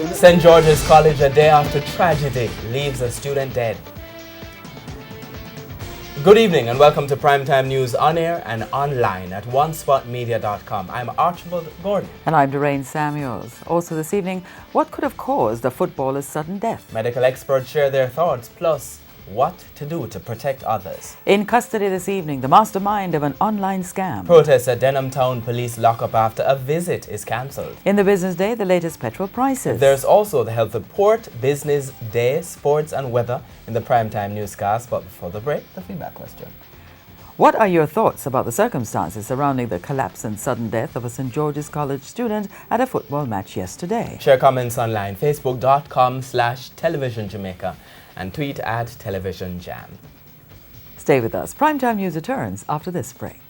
St. George's College, a day after tragedy, leaves a student dead. Good evening and welcome to Primetime News on air and online at onespotmedia.com. I'm Archibald Gordon. And I'm Doreen Samuels. Also this evening, what could have caused a footballer's sudden death? Medical experts share their thoughts, plus what to do to protect others. In custody this evening, the mastermind of an online scam. Protests at Denham Town police lockup after a visit is cancelled. In the business day, the latest petrol prices. There's also the health report, business day, sports and weather in the Primetime Newscast. But before the break, the feedback question. What are your thoughts about the circumstances surrounding the collapse and sudden death of a St. George's College student at a football match yesterday? Share comments online, facebook.com/television Jamaica and tweet at Television Jam. Stay with us. Primetime News returns after this break.